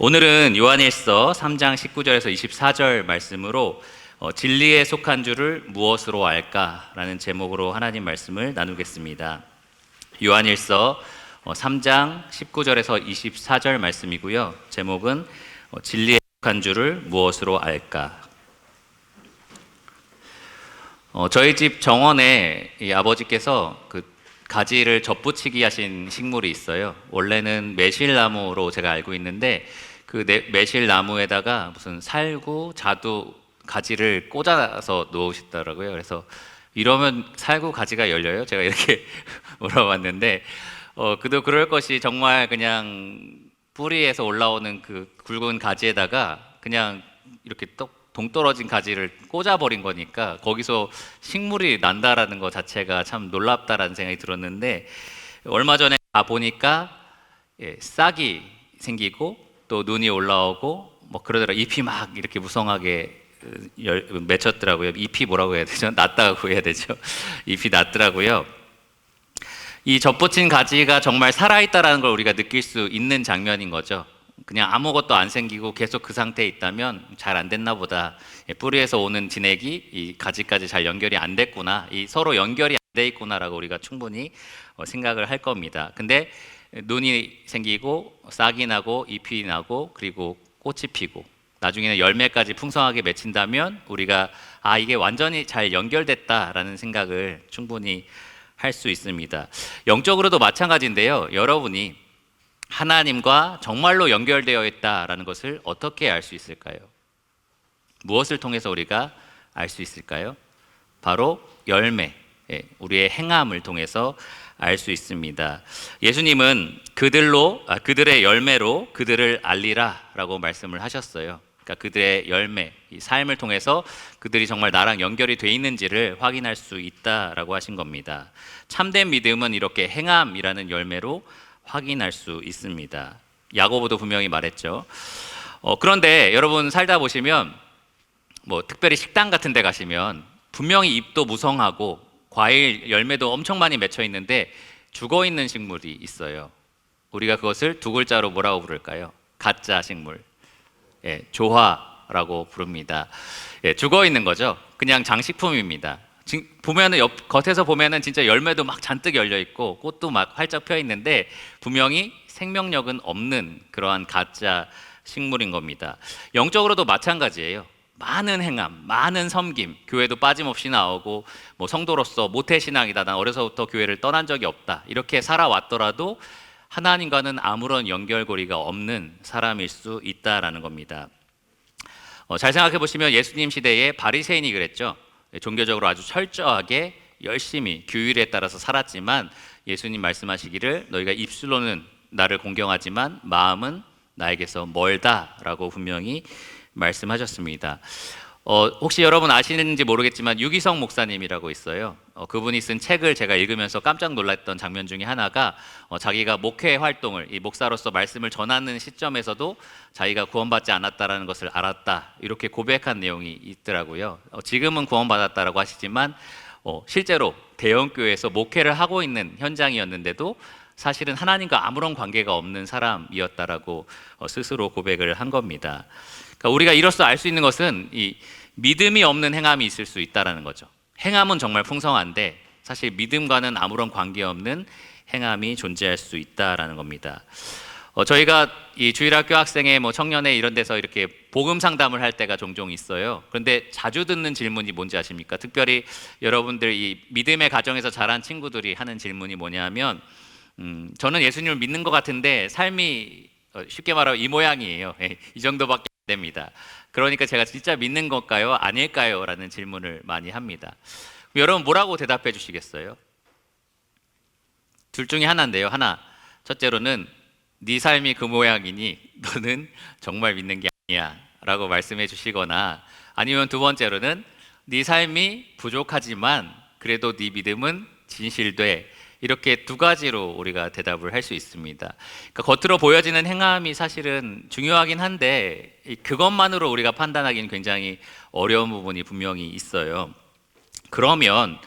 오늘은 요한일서 3장 19절에서 24절 말씀으로 진리에 속한 줄을 무엇으로 알까? 라는 제목으로 하나님 말씀을 나누겠습니다. 요한일서 3장 19절에서 24절 말씀이고요. 제목은 진리에 속한 줄을 무엇으로 알까? 저희 집 정원에 이 아버지께서 가지를 접붙이기 하신 식물이 있어요. 원래는 매실나무로 제가 알고 있는데 매실나무에다가 무슨 살구, 자두 가지를 꽂아서 놓으시더라고요. 그래서 이러면 살구 가지가 열려요? 제가 이렇게 물어봤는데 그도 그럴 것이 정말 그냥 뿌리에서 올라오는 그 굵은 가지에다가 그냥 이렇게 동떨어진 가지를 꽂아버린 거니까 거기서 식물이 난다라는 것 자체가 참 놀랍다라는 생각이 들었는데, 얼마 전에 가보니까 싹이 생기고 또 눈이 올라오고 뭐 그러더라. 잎이 막 이렇게 무성하게 맺혔더라고요. 잎이 뭐라고 해야 되죠? 났다고 해야 되죠? 잎이 났더라고요. 이 접붙인 가지가 정말 살아있다라는 걸 우리가 느낄 수 있는 장면인 거죠. 그냥 아무것도 안 생기고 계속 그 상태에 있다면 잘 안 됐나 보다. 뿌리에서 오는 진액이 이 가지까지 잘 연결이 안 됐구나. 이 서로 연결이 안 돼 있구나라고 우리가 충분히 생각을 할 겁니다. 근데 눈이 생기고 싹이 나고 잎이 나고 그리고 꽃이 피고 나중에는 열매까지 풍성하게 맺힌다면 우리가 이게 완전히 잘 연결됐다라는 생각을 충분히 할 수 있습니다. 영적으로도 마찬가지인데요. 여러분이 하나님과 정말로 연결되어 있다라는 것을 어떻게 알 수 있을까요? 무엇을 통해서 우리가 알 수 있을까요? 바로 열매, 우리의 행함을 통해서 알 수 있습니다. 예수님은 그들의 열매로 그들을 알리라라고 말씀을 하셨어요. 그러니까 그들의 열매, 이 삶을 통해서 그들이 정말 나랑 연결이 돼 있는지를 확인할 수 있다라고 하신 겁니다. 참된 믿음은 이렇게 행함이라는 열매로 확인할 수 있습니다. 야고보도 분명히 말했죠. 그런데 여러분 살다 보시면 뭐 특별히 식당 같은 데 가시면 분명히 잎도 무성하고 과일 열매도 엄청 많이 맺혀 있는데 죽어 있는 식물이 있어요. 우리가 그것을 두 글자로 뭐라고 부를까요? 가짜 식물. 조화라고 부릅니다. 죽어 있는 거죠. 그냥 장식품입니다. 보면은 겉에서 보면은 진짜 열매도 막 잔뜩 열려 있고 꽃도 막 활짝 펴 있는데 분명히 생명력은 없는 그러한 가짜 식물인 겁니다. 영적으로도 마찬가지예요. 많은 행함, 많은 섬김, 교회도 빠짐없이 나오고 뭐 성도로서 모태신앙이다, 난 어려서부터 교회를 떠난 적이 없다, 이렇게 살아왔더라도 하나님과는 아무런 연결고리가 없는 사람일 수 있다라는 겁니다. 잘 생각해 보시면 예수님 시대에 바리새인이 그랬죠. 종교적으로 아주 철저하게 열심히 규율에 따라서 살았지만 예수님 말씀하시기를 너희가 입술로는 나를 공경하지만 마음은 나에게서 멀다라고 분명히 말씀하셨습니다. 혹시 여러분 아시는지 모르겠지만 유기성 목사님이라고 있어요. 그분이 쓴 책을 제가 읽으면서 깜짝 놀랐던 장면 중에 하나가 자기가 목회 활동을, 이 목사로서 말씀을 전하는 시점에서도 자기가 구원받지 않았다라는 것을 알았다, 이렇게 고백한 내용이 있더라고요. 지금은 구원받았다라고 하시지만 실제로 대형교회에서 목회를 하고 있는 현장이었는데도 사실은 하나님과 아무런 관계가 없는 사람이었다라고 스스로 고백을 한 겁니다. 그러니까 우리가 이로써 알 수 있는 것은 이 믿음이 없는 행함이 있을 수 있다라는 거죠. 행함은 정말 풍성한데 사실 믿음과는 아무런 관계없는 행함이 존재할 수 있다라는 겁니다. 저희가 이 주일학교 학생회, 뭐 청년회 이런 데서 이렇게 복음 상담을 할 때가 종종 있어요. 그런데 자주 듣는 질문이 뭔지 아십니까? 특별히 여러분들 이 믿음의 가정에서 자란 친구들이 하는 질문이 뭐냐면 저는 예수님을 믿는 것 같은데 삶이 쉽게 말하면 이 모양이에요. 이 정도밖에 안 됩니다. 그러니까 제가 진짜 믿는 걸까요? 아닐까요? 라는 질문을 많이 합니다. 여러분 뭐라고 대답해 주시겠어요? 둘 중에 하나인데요. 하나, 첫째로는 네 삶이 그 모양이니 너는 정말 믿는 게 아니야 라고 말씀해 주시거나, 아니면 두 번째로는 네 삶이 부족하지만 그래도 네 믿음은 진실돼, 이렇게 두 가지로 우리가 대답을 할 수 있습니다. 그러니까 겉으로 보여지는 행함이 사실은 중요하긴 한데 그것만으로 우리가 판단하기는 굉장히 어려운 부분이 분명히 있어요. 그러면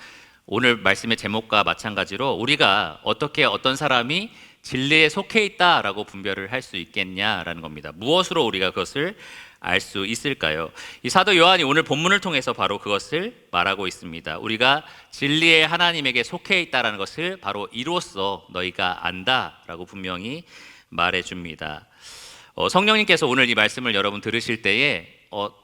오늘 말씀의 제목과 마찬가지로 우리가 어떻게 어떤 사람이 진리에 속해 있다라고 분별을 할 수 있겠냐라는 겁니다. 무엇으로 우리가 그것을 알 수 있을까요? 이 사도 요한이 오늘 본문을 통해서 바로 그것을 말하고 있습니다. 우리가 진리의 하나님에게 속해 있다라는 것을 바로 이로써 너희가 안다라고 분명히 말해줍니다. 성령님께서 오늘 이 말씀을 여러분 들으실 때에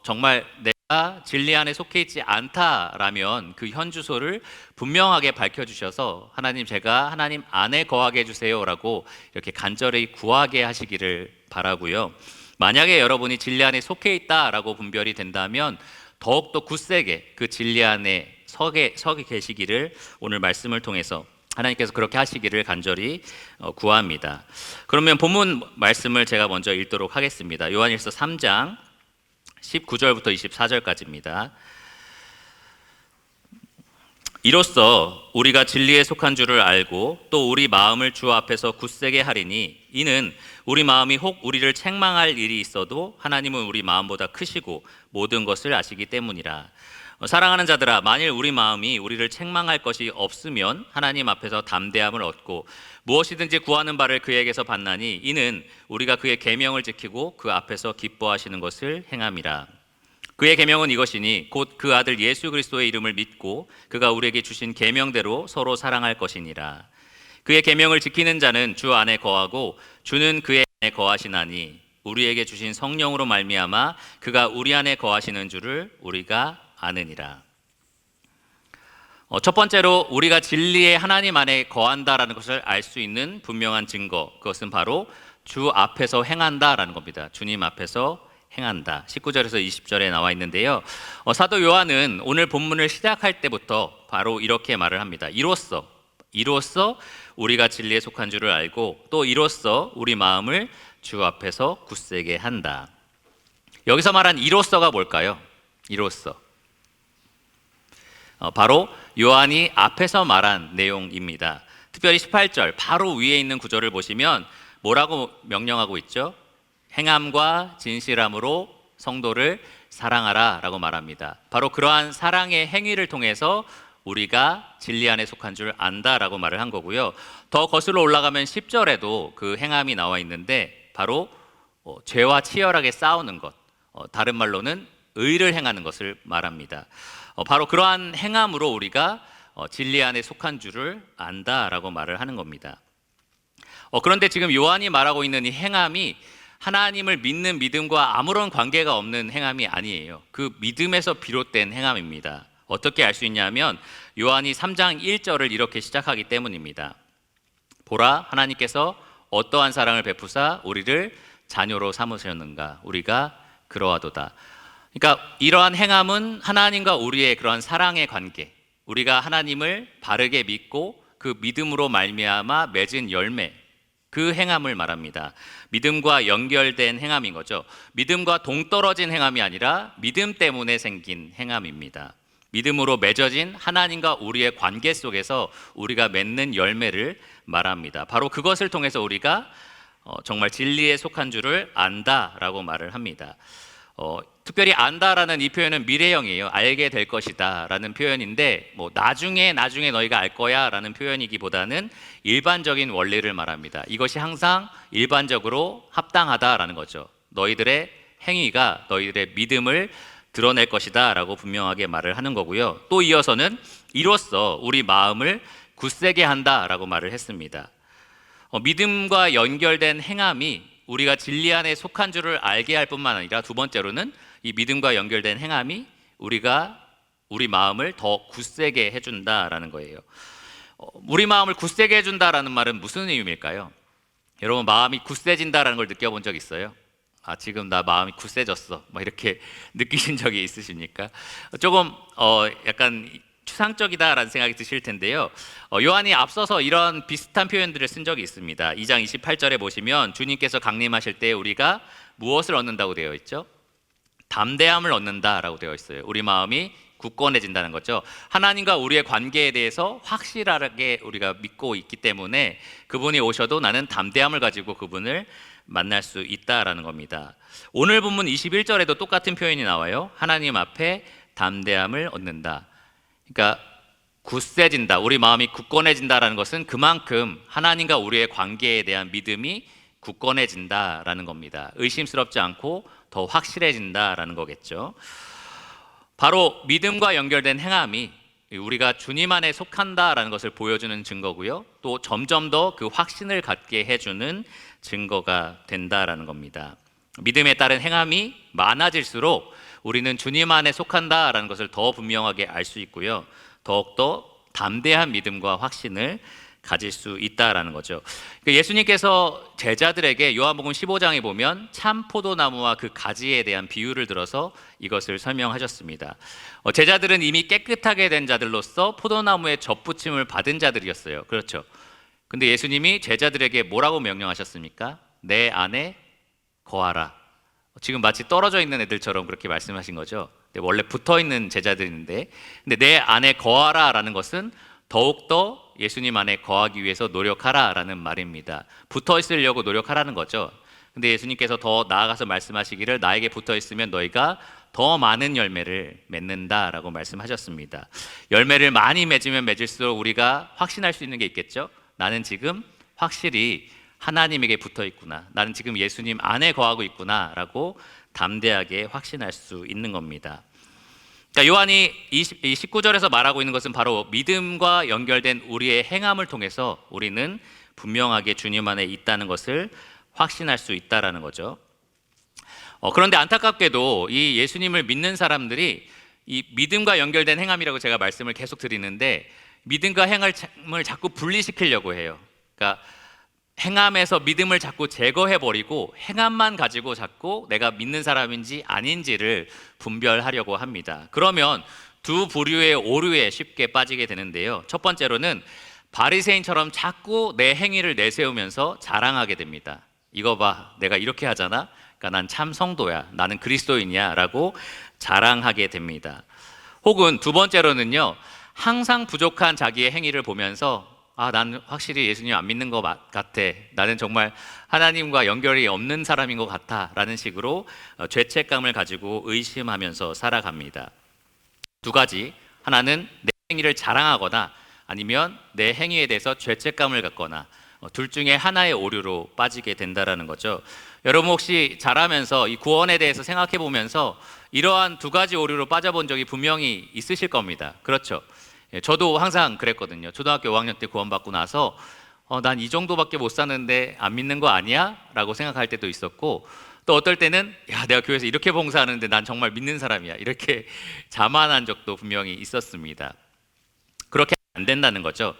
정말 내가 진리 안에 속해 있지 않다라면 그 현주소를 분명하게 밝혀주셔서 하나님, 제가 하나님 안에 거하게 해주세요라고 이렇게 간절히 구하게 하시기를 바라고요. 만약에 여러분이 진리 안에 속해 있다라고 분별이 된다면 더욱더 굳세게 그 진리 안에 서게 계시기를 오늘 말씀을 통해서 하나님께서 그렇게 하시기를 간절히 구합니다. 그러면 본문 말씀을 제가 먼저 읽도록 하겠습니다. 요한일서 3장 19절부터 24절까지입니다. 이로써 우리가 진리에 속한 줄을 알고 또 우리 마음을 주 앞에서 굳세게 하리니 이는 우리 마음이 혹 우리를 책망할 일이 있어도 하나님은 우리 마음보다 크시고 모든 것을 아시기 때문이라. 사랑하는 자들아, 만일 우리 마음이 우리를 책망할 것이 없으면 하나님 앞에서 담대함을 얻고 무엇이든지 구하는 바를 그에게서 받나니 이는 우리가 그의 계명을 지키고 그 앞에서 기뻐하시는 것을 행함이라. 그의 계명은 이것이니 곧 그 아들 예수 그리스도의 이름을 믿고 그가 우리에게 주신 계명대로 서로 사랑할 것이니라. 그의 계명을 지키는 자는 주 안에 거하고 주는 그의 안에 거하시나니 우리에게 주신 성령으로 말미암아 그가 우리 안에 거하시는 줄을 우리가 아느니라. 첫 번째로 우리가 진리의 하나님 안에 거한다라는 것을 알 수 있는 분명한 증거, 그것은 바로 주 앞에서 행한다라는 겁니다. 주님 앞에서 행한다. 19절에서 20절에 나와 있는데요. 사도 요한은 오늘 본문을 시작할 때부터 바로 이렇게 말을 합니다. 이로써 우리가 진리에 속한 줄을 알고 또 이로써 우리 마음을 주 앞에서 굳세게 한다. 여기서 말한 이로써가 뭘까요? 이로써 바로 요한이 앞에서 말한 내용입니다. 특별히 18절 바로 위에 있는 구절을 보시면 뭐라고 명령하고 있죠? 행함과 진실함으로 성도를 사랑하라 라고 말합니다. 바로 그러한 사랑의 행위를 통해서 우리가 진리 안에 속한 줄 안다라고 말을 한 거고요. 더 거슬러 올라가면 10절에도 그 행함이 나와 있는데 바로 죄와 치열하게 싸우는 것, 다른 말로는 의를 행하는 것을 말합니다. 바로 그러한 행함으로 우리가 진리 안에 속한 줄을 안다라고 말을 하는 겁니다. 그런데 지금 요한이 말하고 있는 이 행함이 하나님을 믿는 믿음과 아무런 관계가 없는 행함이 아니에요. 그 믿음에서 비롯된 행함입니다. 어떻게 알 수 있냐면 요한이 3장 1절을 이렇게 시작하기 때문입니다. 보라, 하나님께서 어떠한 사랑을 베푸사 우리를 자녀로 삼으셨는가, 우리가 그러하도다. 그러니까 이러한 행함은 하나님과 우리의 그러한 사랑의 관계, 우리가 하나님을 바르게 믿고 그 믿음으로 말미암아 맺은 열매, 그 행함을 말합니다. 믿음과 연결된 행함인 거죠. 믿음과 동떨어진 행함이 아니라 믿음 때문에 생긴 행함입니다. 믿음으로 맺어진 하나님과 우리의 관계 속에서 우리가 맺는 열매를 말합니다. 바로 그것을 통해서 우리가 정말 진리에 속한 줄을 안다라고 말을 합니다. 특별히 안다라는 이 표현은 미래형이에요. 알게 될 것이다 라는 표현인데 나중에 너희가 알 거야 라는 표현이기보다는 일반적인 원리를 말합니다. 이것이 항상 일반적으로 합당하다라는 거죠. 너희들의 행위가 너희들의 믿음을 드러낼 것이다 라고 분명하게 말을 하는 거고요. 또 이어서는 이로써 우리 마음을 굳세게 한다라고 말을 했습니다. 믿음과 연결된 행함이 우리가 진리 안에 속한 줄을 알게 할 뿐만 아니라 두 번째로는 이 믿음과 연결된 행함이 우리 마음을 더 굳세게 해준다라는 거예요. 우리 마음을 굳세게 해준다라는 말은 무슨 의미일까요? 여러분, 마음이 굳세진다라는 걸 느껴본 적 있어요? 지금 나 마음이 굳세졌어, 이렇게 느끼신 적이 있으십니까? 조금 약간 추상적이다라는 생각이 드실 텐데요. 요한이 앞서서 이런 비슷한 표현들을 쓴 적이 있습니다. 2장 28절에 보시면 주님께서 강림하실 때 우리가 무엇을 얻는다고 되어 있죠? 담대함을 얻는다라고 되어 있어요. 우리 마음이 굳건해진다는 거죠. 하나님과 우리의 관계에 대해서 확실하게 우리가 믿고 있기 때문에 그분이 오셔도 나는 담대함을 가지고 그분을 만날 수 있다라는 겁니다. 오늘 본문 21절에도 똑같은 표현이 나와요. 하나님 앞에 담대함을 얻는다. 그러니까 굳세진다, 우리 마음이 굳건해진다라는 것은 그만큼 하나님과 우리의 관계에 대한 믿음이 굳건해진다라는 겁니다. 의심스럽지 않고 더 확실해진다라는 거겠죠. 바로 믿음과 연결된 행함이 우리가 주님 안에 속한다라는 것을 보여주는 증거고요. 또 점점 더 그 확신을 갖게 해주는 증거가 된다라는 겁니다. 믿음에 따른 행함이 많아질수록 우리는 주님 안에 속한다라는 것을 더 분명하게 알 수 있고요. 더욱더 담대한 믿음과 확신을 가질 수 있다라는 거죠. 예수님께서 제자들에게 요한복음 15장에 보면 참 포도나무와 그 가지에 대한 비유를 들어서 이것을 설명하셨습니다. 제자들은 이미 깨끗하게 된 자들로서 포도나무의 접붙임을 받은 자들이었어요. 그렇죠. 근데 예수님이 제자들에게 뭐라고 명령하셨습니까? 내 안에 거하라. 지금 마치 떨어져 있는 애들처럼 그렇게 말씀하신 거죠. 원래 붙어 있는 제자들인데, 근데 내 안에 거하라라는 것은 더욱더 예수님 안에 거하기 위해서 노력하라라는 말입니다. 붙어 있으려고 노력하라는 거죠. 근데 예수님께서 더 나아가서 말씀하시기를 나에게 붙어 있으면 너희가 더 많은 열매를 맺는다라고 말씀하셨습니다. 열매를 많이 맺으면 맺을수록 우리가 확신할 수 있는 게 있겠죠. 나는 지금 확실히 하나님에게 붙어 있구나, 나는 지금 예수님 안에 거하고 있구나라고 담대하게 확신할 수 있는 겁니다. 그러니까 요한이 19절에서 말하고 있는 것은 바로 믿음과 연결된 우리의 행함을 통해서 우리는 분명하게 주님 안에 있다는 것을 확신할 수 있다라는 거죠. 그런데 안타깝게도 이 예수님을 믿는 사람들이 이 믿음과 연결된 행함이라고 제가 말씀을 계속 드리는데 믿음과 행함을 자꾸 분리시키려고 해요. 그러니까 행함에서 믿음을 자꾸 제거해버리고 행함만 가지고 자꾸 내가 믿는 사람인지 아닌지를 분별하려고 합니다. 그러면 두 부류의 오류에 쉽게 빠지게 되는데요. 첫 번째로는 바리새인처럼 자꾸 내 행위를 내세우면서 자랑하게 됩니다. 이거 봐, 내가 이렇게 하잖아. 그러니까 난 참 성도야, 나는 그리스도인이야 라고 자랑하게 됩니다. 혹은 두 번째로는요, 항상 부족한 자기의 행위를 보면서 나는 확실히 예수님 안 믿는 것 같아, 나는 정말 하나님과 연결이 없는 사람인 것 같아 라는 식으로 죄책감을 가지고 의심하면서 살아갑니다. 두 가지, 하나는 내 행위를 자랑하거나 아니면 내 행위에 대해서 죄책감을 갖거나 둘 중에 하나의 오류로 빠지게 된다는 거죠. 여러분 혹시 자라면서 이 구원에 대해서 생각해 보면서 이러한 두 가지 오류로 빠져본 적이 분명히 있으실 겁니다. 그렇죠? 저도 항상 그랬거든요. 초등학교 5학년 때 구원받고 나서 난 이 정도밖에 못 사는데 안 믿는 거 아니야? 라고 생각할 때도 있었고, 또 어떨 때는 내가 교회에서 이렇게 봉사하는데 난 정말 믿는 사람이야, 이렇게 자만한 적도 분명히 있었습니다. 그렇게 안 된다는 거죠.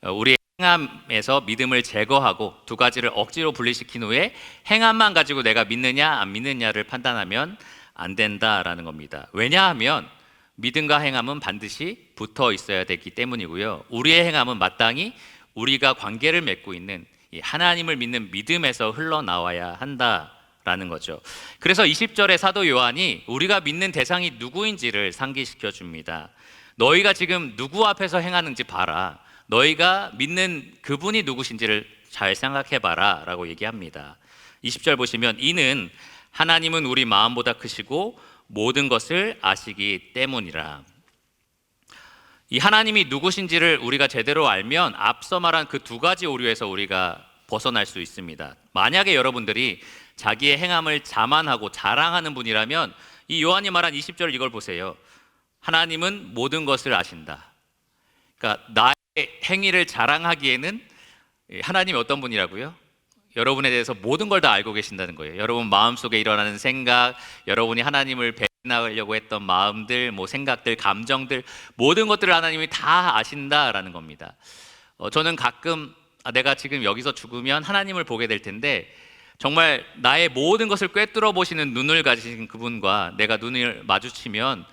우리의 행함에서 믿음을 제거하고 두 가지를 억지로 분리시킨 후에 행함만 가지고 내가 믿느냐 안 믿느냐를 판단하면 안 된다라는 겁니다. 왜냐하면 믿음과 행함은 반드시 붙어 있어야 되기 때문이고요. 우리의 행함은 마땅히 우리가 관계를 맺고 있는 이 하나님을 믿는 믿음에서 흘러나와야 한다라는 거죠. 그래서 20절에 사도 요한이 우리가 믿는 대상이 누구인지를 상기시켜 줍니다. 너희가 지금 누구 앞에서 행하는지 봐라. 너희가 믿는 그분이 누구신지를 잘 생각해 봐라 라고 얘기합니다. 20절 보시면 이는 하나님은 우리 마음보다 크시고 모든 것을 아시기 때문이라. 이 하나님이 누구신지를 우리가 제대로 알면 앞서 말한 그 두 가지 오류에서 우리가 벗어날 수 있습니다. 만약에 여러분들이 자기의 행함을 자만하고 자랑하는 분이라면 이 요한이 말한 20절 이걸 보세요. 하나님은 모든 것을 아신다. 그러니까 나의 행위를 자랑하기에는 하나님이 어떤 분이라고요? 여러분에 대해서 모든 걸 다 알고 계신다는 거예요. 여러분 마음속에 일어나는 생각, 여러분이 하나님을 배신하려고 했던 마음들, 생각들, 감정들, 모든 것들을 하나님이 다 아신다라는 겁니다. 저는 가끔 내가 지금 여기서 죽으면 하나님을 보게 될 텐데 정말 나의 모든 것을 꿰뚫어 보시는 눈을 가지신 그분과 내가 눈을 마주치면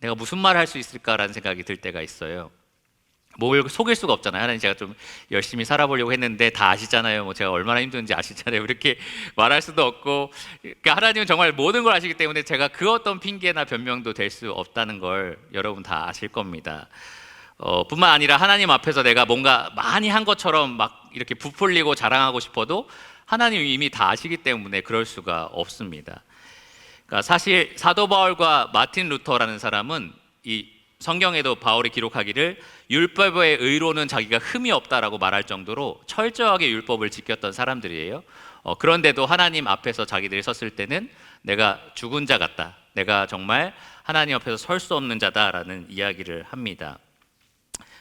내가 무슨 말을 할 수 있을까라는 생각이 들 때가 있어요. 뭘 속일 수가 없잖아요. 하나님, 제가 좀 열심히 살아보려고 했는데 다 아시잖아요. 제가 얼마나 힘든지 아시잖아요. 이렇게 말할 수도 없고, 그러니까 하나님은 정말 모든 걸 아시기 때문에 제가 그 어떤 핑계나 변명도 될 수 없다는 걸 여러분 다 아실 겁니다. 뿐만 아니라 하나님 앞에서 내가 뭔가 많이 한 것처럼 막 이렇게 부풀리고 자랑하고 싶어도 하나님이 이미 다 아시기 때문에 그럴 수가 없습니다. 그러니까 사실 사도 바울과 마틴 루터라는 사람은 이 성경에도 바울이 기록하기를 율법의 의로는 자기가 흠이 없다라고 말할 정도로 철저하게 율법을 지켰던 사람들이에요. 그런데도 하나님 앞에서 자기들이 섰을 때는 내가 죽은 자 같다, 내가 정말 하나님 앞에서 설 수 없는 자다라는 이야기를 합니다.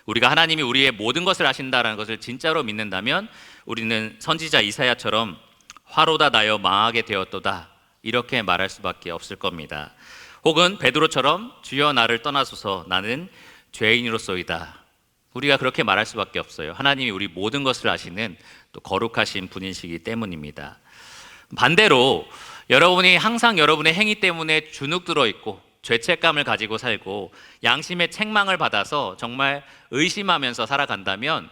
우리가 하나님이 우리의 모든 것을 아신다라는 것을 진짜로 믿는다면 우리는 선지자 이사야처럼 화로다 나여 망하게 되었도다 이렇게 말할 수밖에 없을 겁니다. 혹은 베드로처럼 주여 나를 떠나소서 나는 죄인으로소이다. 우리가 그렇게 말할 수밖에 없어요. 하나님이 우리 모든 것을 아시는 또 거룩하신 분이시기 때문입니다. 반대로 여러분이 항상 여러분의 행위 때문에 주눅 들어 있고 죄책감을 가지고 살고 양심의 책망을 받아서 정말 의심하면서 살아간다면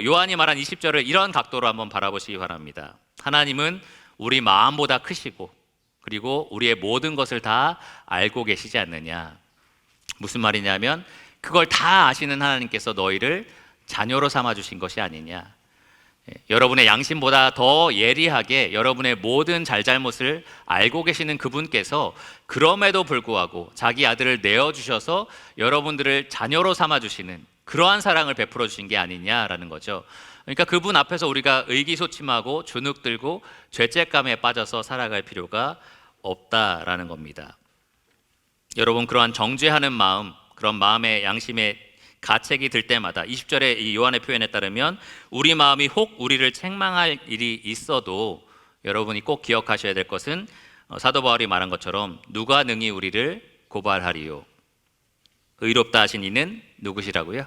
요한이 말한 20절을 이런 각도로 한번 바라보시기 바랍니다. 하나님은 우리 마음보다 크시고 그리고 우리의 모든 것을 다 알고 계시지 않느냐. 무슨 말이냐면 그걸 다 아시는 하나님께서 너희를 자녀로 삼아주신 것이 아니냐. 여러분의 양심보다 더 예리하게 여러분의 모든 잘잘못을 알고 계시는 그분께서 그럼에도 불구하고 자기 아들을 내어주셔서 여러분들을 자녀로 삼아주시는 그러한 사랑을 베풀어 주신 게 아니냐라는 거죠. 그러니까 그분 앞에서 우리가 의기소침하고 주눅들고 죄책감에 빠져서 살아갈 필요가 없다라는 겁니다. 여러분, 그러한 정죄하는 마음, 그런 마음의 양심의 가책이 들 때마다 20절의 이 요한의 표현에 따르면 우리 마음이 혹 우리를 책망할 일이 있어도 여러분이 꼭 기억하셔야 될 것은 사도 바울이 말한 것처럼 누가 능히 우리를 고발하리요. 의롭다 하신 이는 누구시라고요?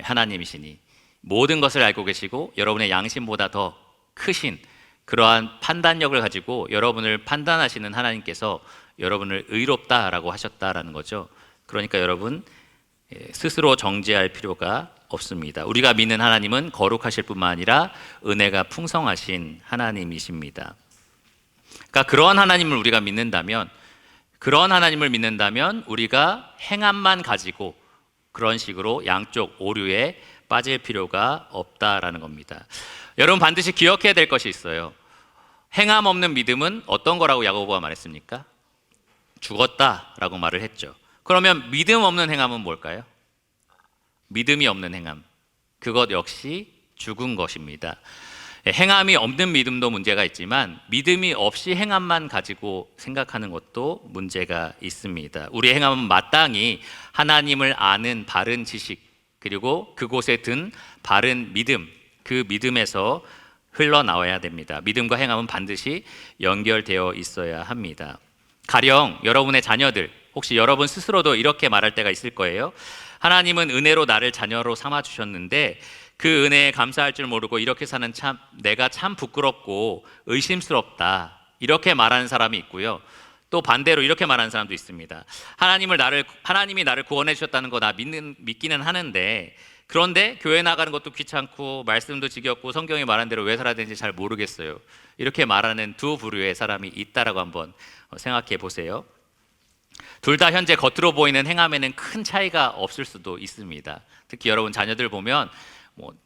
하나님이시니 모든 것을 알고 계시고 여러분의 양심보다 더 크신 그러한 판단력을 가지고 여러분을 판단하시는 하나님께서 여러분을 의롭다라고 하셨다라는 거죠. 그러니까 여러분 스스로 정죄할 필요가 없습니다. 우리가 믿는 하나님은 거룩하실 뿐만 아니라 은혜가 풍성하신 하나님이십니다. 그러니까 그러한 하나님을 우리가 믿는다면, 그런 하나님을 믿는다면 우리가 행함만 가지고 그런 식으로 양쪽 오류에 빠질 필요가 없다라는 겁니다. 여러분 반드시 기억해야 될 것이 있어요. 행함 없는 믿음은 어떤 거라고 야고보가 말했습니까? 죽었다라고 말을 했죠. 그러면 믿음 없는 행함은 뭘까요? 믿음이 없는 행함, 그것 역시 죽은 것입니다. 행함이 없는 믿음도 문제가 있지만 믿음이 없이 행함만 가지고 생각하는 것도 문제가 있습니다. 우리의 행함은 마땅히 하나님을 아는 바른 지식, 그리고 그곳에 든 바른 믿음, 그 믿음에서 흘러나와야 됩니다. 믿음과 행함은 반드시 연결되어 있어야 합니다. 가령 여러분의 자녀들, 혹시 여러분 스스로도 이렇게 말할 때가 있을 거예요. 하나님은 은혜로 나를 자녀로 삼아주셨는데 그 은혜에 감사할 줄 모르고 이렇게 사는 내가 참 부끄럽고 의심스럽다, 이렇게 말하는 사람이 있고요. 또 반대로 이렇게 말하는 사람도 있습니다. 하나님이 나를 구원해 주셨다는 거 나 믿기는 하는데, 그런데 교회 나가는 것도 귀찮고 말씀도 지겹고 성경이 말한 대로 왜 살아야 되는지 잘 모르겠어요. 이렇게 말하는 두 부류의 사람이 있다라고 한번 생각해 보세요. 둘 다 현재 겉으로 보이는 행함에는 큰 차이가 없을 수도 있습니다. 특히 여러분 자녀들 보면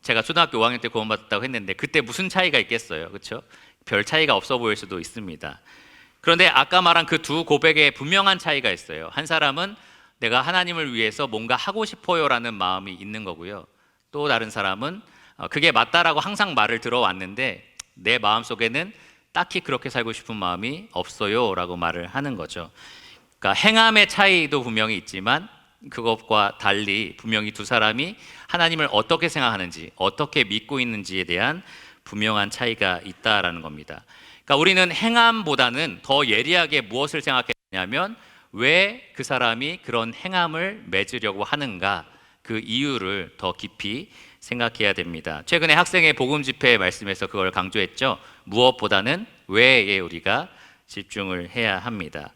제가 초등학교 5학년 때 구원받았다고 했는데 그때 무슨 차이가 있겠어요, 그렇죠? 별 차이가 없어 보일 수도 있습니다. 그런데 아까 말한 그 두 고백에 분명한 차이가 있어요. 한 사람은 내가 하나님을 위해서 뭔가 하고 싶어요라는 마음이 있는 거고요. 또 다른 사람은 그게 맞다라고 항상 말을 들어왔는데 내 마음속에는 딱히 그렇게 살고 싶은 마음이 없어요라고 말을 하는 거죠. 그러니까 행함의 차이도 분명히 있지만 그것과 달리 분명히 두 사람이 하나님을 어떻게 생각하는지, 어떻게 믿고 있는지에 대한 분명한 차이가 있다라는 겁니다. 그러니까 우리는 행함보다는 더 예리하게 무엇을 생각했냐면 왜 그 사람이 그런 행함을 맺으려고 하는가, 그 이유를 더 깊이 생각해야 됩니다. 최근에 학생의 복음 집회 말씀에서 그걸 강조했죠. 무엇보다는 왜에 우리가 집중을 해야 합니다.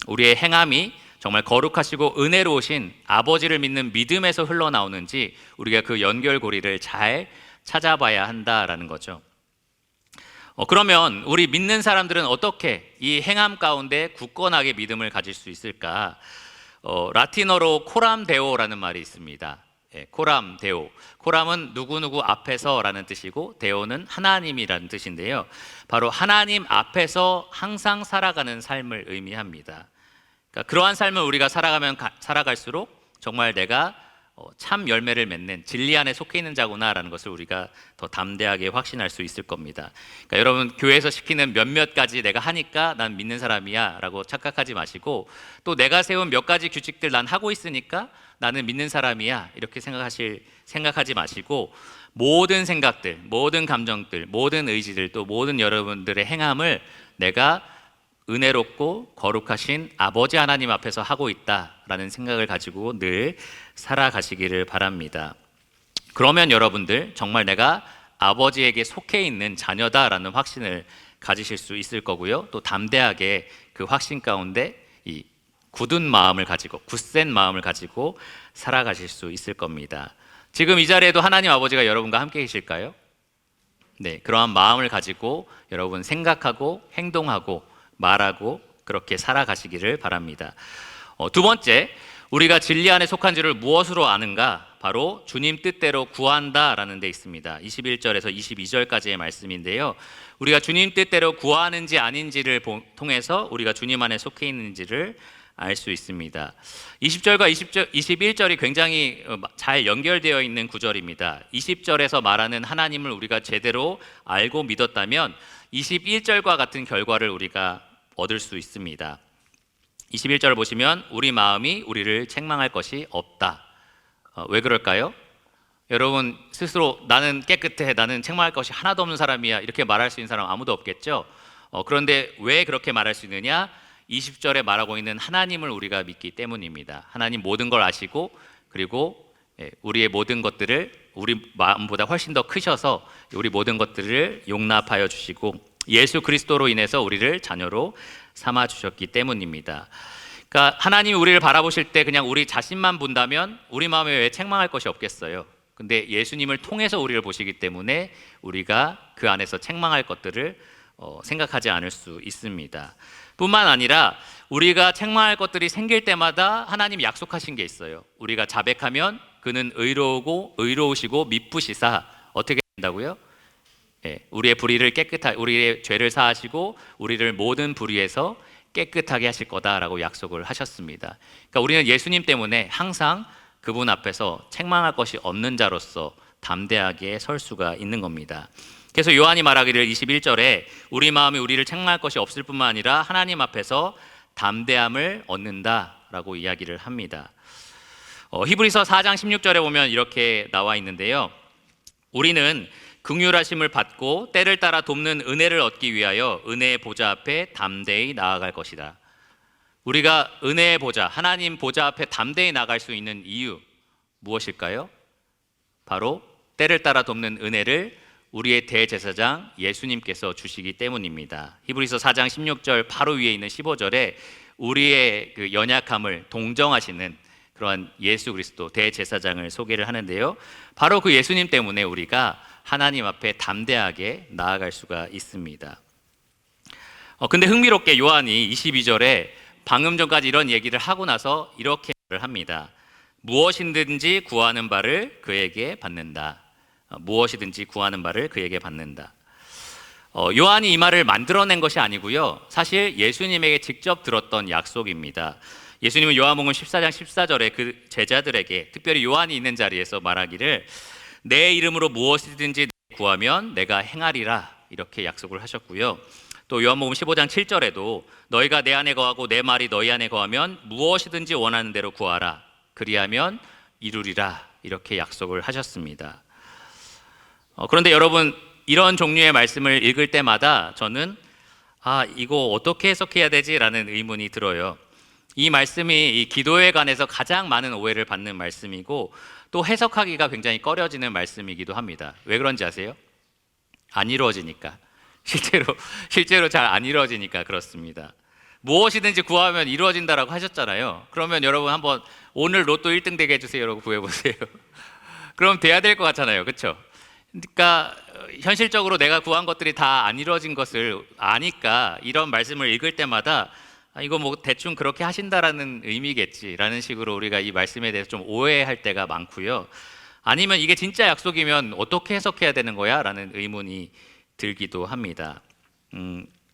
우리의 행함이 정말 거룩하시고 은혜로우신 아버지를 믿는 믿음에서 흘러나오는지 우리가 그 연결고리를 잘 찾아봐야 한다라는 거죠. 그러면 우리 믿는 사람들은 어떻게 이 행함 가운데 굳건하게 믿음을 가질 수 있을까? 라틴어로 코람 데오라는 말이 있습니다. 코람 데오. 코람은 누구누구 앞에서라는 뜻이고 데오는 하나님이라는 뜻인데요. 바로 하나님 앞에서 항상 살아가는 삶을 의미합니다. 그러니까 그러한 삶을 우리가 살아갈수록 정말 내가 참 열매를 맺는 진리 안에 속해 있는 자구나라는 것을 우리가 더 담대하게 확신할 수 있을 겁니다. 그러니까 여러분, 교회에서 시키는 몇몇 가지 내가 하니까 난 믿는 사람이야 라고 착각하지 마시고, 또 내가 세운 몇 가지 규칙들 난 하고 있으니까 나는 믿는 사람이야 이렇게 생각하지 마시고, 모든 생각들, 모든 감정들, 모든 의지들, 또 모든 여러분들의 행함을 내가 은혜롭고 거룩하신 아버지 하나님 앞에서 하고 있다라는 생각을 가지고 늘 살아가시기를 바랍니다. 그러면 여러분들 정말 내가 아버지에게 속해 있는 자녀다라는 확신을 가지실 수 있을 거고요. 또 담대하게 그 확신 가운데 이 굳은 마음을 가지고, 굳센 마음을 가지고 살아가실 수 있을 겁니다. 지금 이 자리에도 하나님 아버지가 여러분과 함께 계실까요? 네, 그러한 마음을 가지고 여러분 생각하고 행동하고 말하고 그렇게 살아가시기를 바랍니다. 두 번째, 우리가 진리 안에 속한 줄을 무엇으로 아는가? 바로 주님 뜻대로 구한다라는 데 있습니다. 21절에서 22절까지의 말씀인데요, 우리가 주님 뜻대로 구하는지 아닌지를 통해서 우리가 주님 안에 속해 있는지를 알 수 있습니다. 20절과 21절이 굉장히 잘 연결되어 있는 구절입니다. 20절에서 말하는 하나님을 우리가 제대로 알고 믿었다면 21절과 같은 결과를 우리가 얻을 수 있습니다. 21절을 보시면 우리 마음이 우리를 책망할 것이 없다. 왜 그럴까요? 여러분 스스로 나는 깨끗해, 나는 책망할 것이 하나도 없는 사람이야 이렇게 말할 수 있는 사람 아무도 없겠죠. 그런데 왜 그렇게 말할 수 있느냐? 20절에 말하고 있는 하나님을 우리가 믿기 때문입니다. 하나님 모든 걸 아시고, 그리고 우리의 모든 것들을 우리 마음보다 훨씬 더 크셔서 우리 모든 것들을 용납하여 주시고 예수 그리스도로 인해서 우리를 자녀로 삼아 주셨기 때문입니다. 그러니까 하나님이 우리를 바라보실 때 그냥 우리 자신만 본다면 우리 마음에 왜 책망할 것이 없겠어요? 근데 예수님을 통해서 우리를 보시기 때문에 우리가 그 안에서 책망할 것들을 생각하지 않을 수 있습니다. 뿐만 아니라 우리가 책망할 것들이 생길 때마다 하나님이 약속하신 게 있어요. 우리가 자백하면 그는 의로우시고 미쁘시사 어떻게 된다고요? 우리의 죄를 사하시고 우리를 모든 불의에서 깨끗하게 하실 거다라고 약속을 하셨습니다. 그러니까 우리는 예수님 때문에 항상 그분 앞에서 책망할 것이 없는 자로서 담대하게 설 수가 있는 겁니다. 그래서 요한이 말하기를 21절에 우리 마음이 우리를 책망할 것이 없을 뿐만 아니라 하나님 앞에서 담대함을 얻는다라고 이야기를 합니다. 히브리서 4장 16절에 보면 이렇게 나와 있는데요, 우리는 긍휼하심을 받고 때를 따라 돕는 은혜를 얻기 위하여 은혜의 보좌 앞에 담대히 나아갈 것이다. 우리가 은혜의 보좌, 하나님 보좌 앞에 담대히 나갈 수 있는 이유 무엇일까요? 바로 때를 따라 돕는 은혜를 우리의 대제사장 예수님께서 주시기 때문입니다. 히브리서 4장 16절 바로 위에 있는 15절에 우리의 그 연약함을 동정하시는 그러한 예수 그리스도 대제사장을 소개를 하는데요, 바로 그 예수님 때문에 우리가 하나님 앞에 담대하게 나아갈 수가 있습니다. 근데 흥미롭게 요한이 22절에 방금 전까지 이런 얘기를 하고 나서 이렇게 말을 합니다. 무엇이든지 구하는 바를 그에게 받는다. 무엇이든지 구하는 바를 그에게 받는다. 요한이 이 말을 만들어낸 것이 아니고요, 사실 예수님에게 직접 들었던 약속입니다. 예수님은 요한복음 14장 14절에 그 제자들에게, 특별히 요한이 있는 자리에서 말하기를 내 이름으로 무엇이든지 구하면 내가 행하리라 이렇게 약속을 하셨고요, 또 요한복음 15장 7절에도 너희가 내 안에 거하고 내 말이 너희 안에 거하면 무엇이든지 원하는 대로 구하라 그리하면 이루리라 이렇게 약속을 하셨습니다. 그런데 여러분, 이런 종류의 말씀을 읽을 때마다 저는 이거 어떻게 해석해야 되지? 라는 의문이 들어요. 이 말씀이 이 기도에 관해서 가장 많은 오해를 받는 말씀이고 또 해석하기가 굉장히 꺼려지는 말씀이기도 합니다. 왜 그런지 아세요? 안 이루어지니까. 실제로 잘 안 이루어지니까 그렇습니다. 무엇이든지 구하면 이루어진다라고 하셨잖아요. 그러면 여러분 한번 오늘 로또 1등 되게 해주세요라고 구해보세요. 그럼 돼야 될 것 같잖아요. 그렇죠? 그러니까 현실적으로 내가 구한 것들이 다 안 이루어진 것을 아니까 이런 말씀을 읽을 때마다 이거 뭐 대충 그렇게 하신다라는 의미겠지라는 식으로 우리가 이 말씀에 대해서 좀 오해할 때가 많고요. 아니면 이게 진짜 약속이면 어떻게 해석해야 되는 거야? 라는 의문이 들기도 합니다.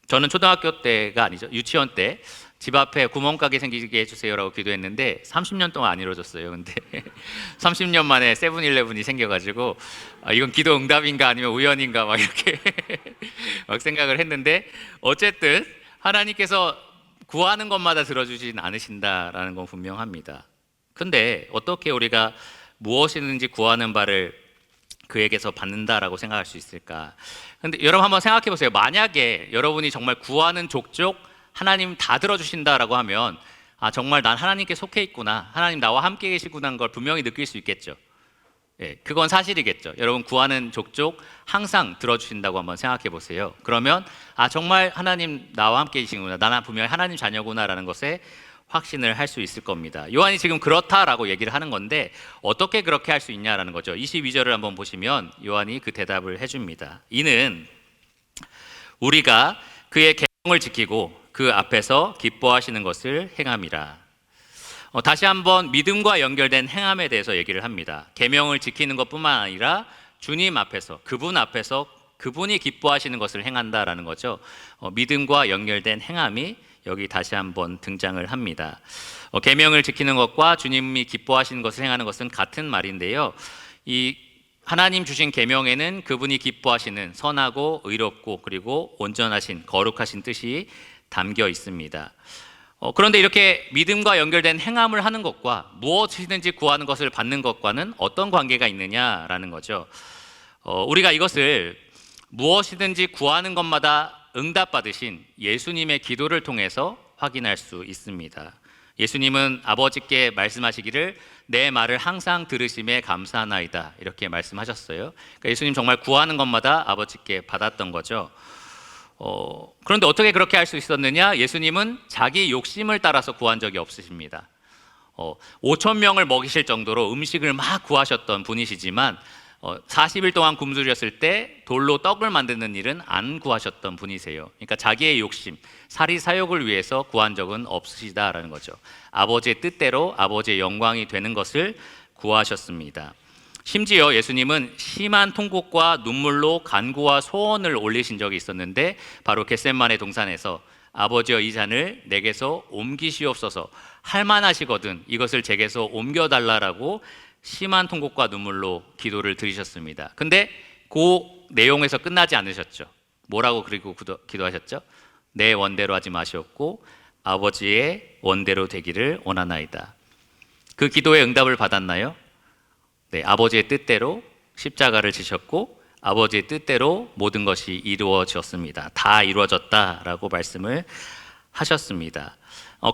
저는 초등학교 때가 아니죠, 유치원 때 집 앞에 구멍가게 생기게 해주세요라고 기도했는데 30년 동안 안 이루어졌어요. 근데 30년 만에 세븐일레븐이 생겨가지고 이건 기도 응답인가 아니면 우연인가 막 이렇게 막 생각을 했는데, 어쨌든 하나님께서 구하는 것마다 들어주진 않으신다라는 건 분명합니다. 근데 어떻게 우리가 무엇이든지 구하는 바를 그에게서 받는다라고 생각할 수 있을까? 근데 여러분 한번 생각해 보세요. 만약에 여러분이 정말 구하는 족족 하나님 다 들어주신다라고 하면, 정말 난 하나님께 속해 있구나, 하나님 나와 함께 계시구나는 걸 분명히 느낄 수 있겠죠. 예, 그건 사실이겠죠. 여러분 구하는 족족 항상 들어주신다고 한번 생각해 보세요. 그러면 정말 하나님 나와 함께 계시구나, 나는 분명히 하나님 자녀구나라는 것에 확신을 할 수 있을 겁니다. 요한이 지금 그렇다라고 얘기를 하는 건데 어떻게 그렇게 할 수 있냐라는 거죠. 22절을 한번 보시면 요한이 그 대답을 해줍니다. 이는 우리가 그의 계명을 지키고 그 앞에서 기뻐하시는 것을 행함이라. 다시 한번 믿음과 연결된 행함에 대해서 얘기를 합니다. 계명을 지키는 것뿐만 아니라 주님 앞에서, 그분 앞에서 그분이 기뻐하시는 것을 행한다라는 거죠. 믿음과 연결된 행함이 여기 다시 한번 등장을 합니다. 계명을 지키는 것과 주님이 기뻐하시는 것을 행하는 것은 같은 말인데요. 이 하나님 주신 계명에는 그분이 기뻐하시는 선하고 의롭고 그리고 온전하신 거룩하신 뜻이 담겨 있습니다. 그런데 이렇게 믿음과 연결된 행함을 하는 것과 무엇이든지 구하는 것을 받는 것과는 어떤 관계가 있느냐라는 거죠. 우리가 이것을 무엇이든지 구하는 것마다 응답받으신 예수님의 기도를 통해서 확인할 수 있습니다. 예수님은 아버지께 말씀하시기를 내 말을 항상 들으심에 감사하나이다, 이렇게 말씀하셨어요. 그러니까 예수님 정말 구하는 것마다 아버지께 받았던 거죠. 그런데 어떻게 그렇게 할 수 있었느냐? 예수님은 자기 욕심을 따라서 구한 적이 없으십니다. 5천 명을 먹이실 정도로 음식을 막 구하셨던 분이시지만 40일 동안 굶주렸을 때 돌로 떡을 만드는 일은 안 구하셨던 분이세요. 그러니까 자기의 욕심, 사리사욕을 위해서 구한 적은 없으시다라는 거죠. 아버지의 뜻대로 아버지의 영광이 되는 것을 구하셨습니다. 심지어 예수님은 심한 통곡과 눈물로 간구와 소원을 올리신 적이 있었는데, 바로 겟세마네 동산에서 아버지여 이 잔을 내게서 옮기시옵소서, 할만하시거든 이것을 제게서 옮겨달라라고 심한 통곡과 눈물로 기도를 드리셨습니다. 근데 그 내용에서 끝나지 않으셨죠. 뭐라고 그리고 기도하셨죠? 내 원대로 하지 마시옵고 아버지의 원대로 되기를 원하나이다. 그 기도의 응답을 받았나요? 네, 아버지의 뜻대로 십자가를 지셨고 아버지의 뜻대로 모든 것이 이루어졌습니다. 다 이루어졌다라고 말씀을 하셨습니다.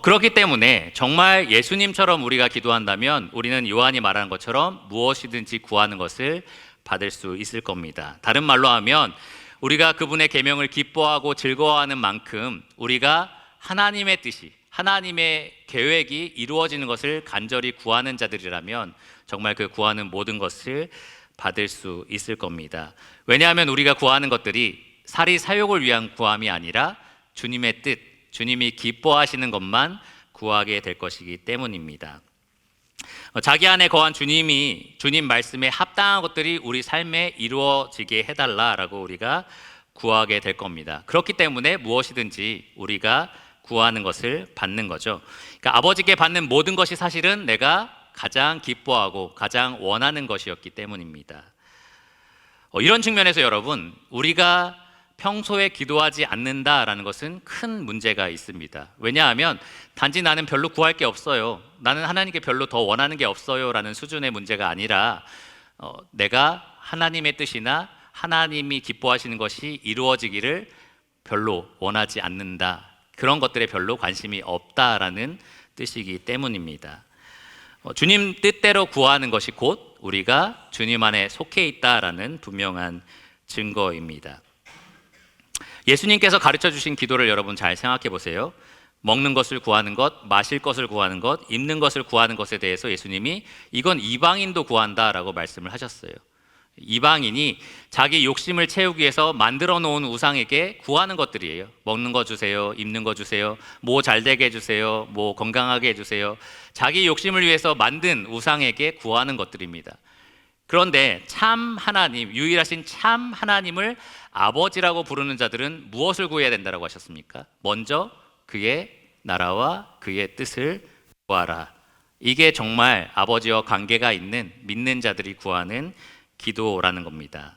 그렇기 때문에 정말 예수님처럼 우리가 기도한다면 우리는 요한이 말하는 것처럼 무엇이든지 구하는 것을 받을 수 있을 겁니다. 다른 말로 하면 우리가 그분의 계명을 기뻐하고 즐거워하는 만큼 우리가 하나님의 뜻이, 하나님의 계획이 이루어지는 것을 간절히 구하는 자들이라면 정말 그 구하는 모든 것을 받을 수 있을 겁니다. 왜냐하면 우리가 구하는 것들이 사리사욕을 위한 구함이 아니라 주님의 뜻, 주님이 기뻐하시는 것만 구하게 될 것이기 때문입니다. 자기 안에 거한 주님 말씀에 합당한 것들이 우리 삶에 이루어지게 해달라라고 우리가 구하게 될 겁니다. 그렇기 때문에 무엇이든지 우리가 구하는 것을 받는 거죠. 그러니까 아버지께 받는 모든 것이 사실은 내가 가장 기뻐하고 가장 원하는 것이었기 때문입니다. 이런 측면에서 여러분, 우리가 평소에 기도하지 않는다라는 것은 큰 문제가 있습니다. 왜냐하면 단지 나는 별로 구할 게 없어요, 나는 하나님께 별로 더 원하는 게 없어요 라는 수준의 문제가 아니라 내가 하나님의 뜻이나 하나님이 기뻐하시는 것이 이루어지기를 별로 원하지 않는다, 그런 것들에 별로 관심이 없다라는 뜻이기 때문입니다. 주님 뜻대로 구하는 것이 곧 우리가 주님 안에 속해 있다라는 분명한 증거입니다. 예수님께서 가르쳐 주신 기도를 여러분 잘 생각해 보세요. 먹는 것을 구하는 것, 마실 것을 구하는 것, 입는 것을 구하는 것에 대해서 예수님이 이건 이방인도 구한다라고 말씀을 하셨어요. 이방인이 자기 욕심을 채우기 위해서 만들어 놓은 우상에게 구하는 것들이에요. 먹는 거 주세요, 입는 거 주세요, 뭐 잘되게 해주세요, 뭐 건강하게 해주세요. 자기 욕심을 위해서 만든 우상에게 구하는 것들입니다. 그런데 참 하나님, 유일하신 참 하나님을 아버지라고 부르는 자들은 무엇을 구해야 된다고 하셨습니까? 먼저 그의 나라와 그의 뜻을 구하라. 이게 정말 아버지와 관계가 있는 믿는 자들이 구하는 기도라는 겁니다.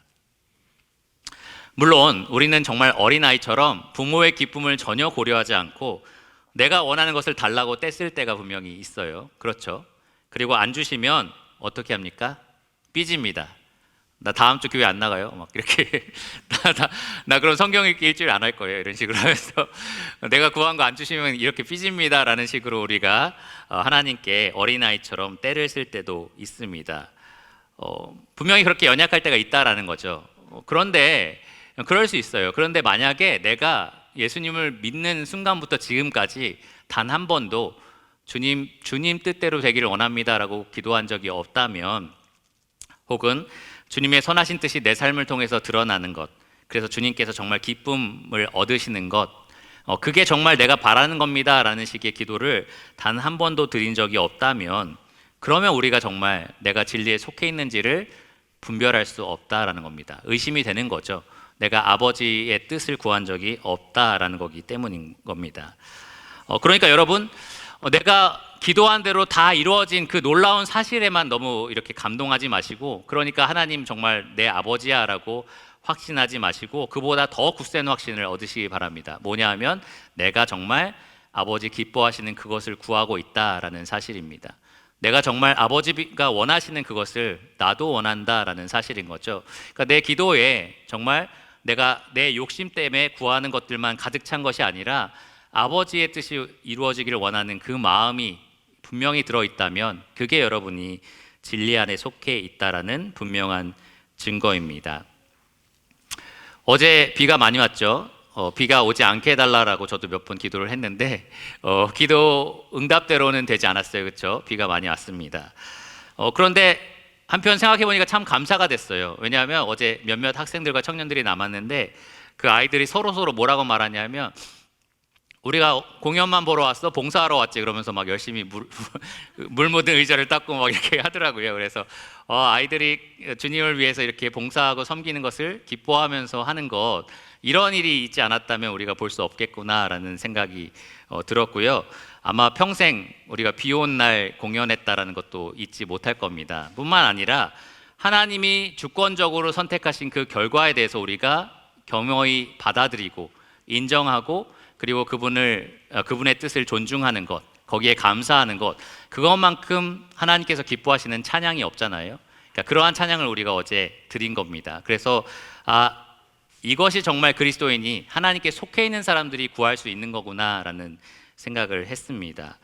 물론 우리는 정말 어린아이처럼 부모의 기쁨을 전혀 고려하지 않고 내가 원하는 것을 달라고 떼쓸 때가 분명히 있어요. 그렇죠? 그리고 안 주시면 어떻게 합니까? 삐집니다. 나 다음 주 교회 안 나가요. 막 이렇게 나 그럼 성경 읽기 일주일 안 할 거예요. 이런 식으로 하면서 내가 구한 거 안 주시면 이렇게 삐집니다라는 식으로 우리가 하나님께 어린아이처럼 떼를 쓸 때도 있습니다. 분명히 그렇게 연약할 때가 있다라는 거죠. 그런데 그럴 수 있어요. 그런데 만약에 내가 예수님을 믿는 순간부터 지금까지 단 한 번도 주님 뜻대로 되기를 원합니다라고 기도한 적이 없다면, 혹은 주님의 선하신 뜻이 내 삶을 통해서 드러나는 것, 그래서 주님께서 정말 기쁨을 얻으시는 것, 그게 정말 내가 바라는 겁니다라는 식의 기도를 단 한 번도 드린 적이 없다면, 그러면 우리가 정말 내가 진리에 속해 있는지를 분별할 수 없다라는 겁니다. 의심이 되는 거죠. 내가 아버지의 뜻을 구한 적이 없다라는 거기 때문인 겁니다. 그러니까 여러분, 내가 기도한 대로 다 이루어진 그 놀라운 사실에만 너무 이렇게 감동하지 마시고, 그러니까 하나님 정말 내 아버지야 라고 확신하지 마시고, 그보다 더 굳센 확신을 얻으시기 바랍니다. 뭐냐 하면 내가 정말 아버지 기뻐하시는 그것을 구하고 있다라는 사실입니다. 내가 정말 아버지가 원하시는 그것을 나도 원한다라는 사실인 거죠. 그러니까 내 기도에 정말 내가 내 욕심 때문에 구하는 것들만 가득 찬 것이 아니라 아버지의 뜻이 이루어지기를 원하는 그 마음이 분명히 들어있다면, 그게 여러분이 진리 안에 속해 있다라는 분명한 증거입니다. 어제 비가 많이 왔죠. 비가 오지 않게 해달라고 저도 몇 번 기도를 했는데 기도 응답대로는 되지 않았어요. 그렇죠? 비가 많이 왔습니다. 그런데 한편 생각해 보니까 참 감사가 됐어요. 왜냐하면 어제 몇몇 학생들과 청년들이 남았는데 그 아이들이 서로 뭐라고 말하냐면, 우리가 공연만 보러 왔어? 봉사하러 왔지? 그러면서 막 열심히 물 묻은 의자를 닦고 막 이렇게 하더라고요. 그래서 아이들이 주님을 위해서 이렇게 봉사하고 섬기는 것을 기뻐하면서 하는 것, 이런 일이 있지 않았다면 우리가 볼 수 없겠구나라는 생각이 들었고요. 아마 평생 우리가 비 온 날 공연했다라는 것도 잊지 못할 겁니다. 뿐만 아니라 하나님이 주권적으로 선택하신 그 결과에 대해서 우리가 겸허히 받아들이고 인정하고, 그리고 그분의 뜻을 존중하는 것, 거기에 감사하는 것, 그것만큼 하나님께서 기뻐하시는 찬양이 없잖아요. 그러니까 그러한 찬양을 우리가 어제 드린 겁니다. 그래서 이것이 정말 그리스도인이 하나님께 속해 있는 사람들이 구할 수 있는 거구나라는 생각을 했습니다.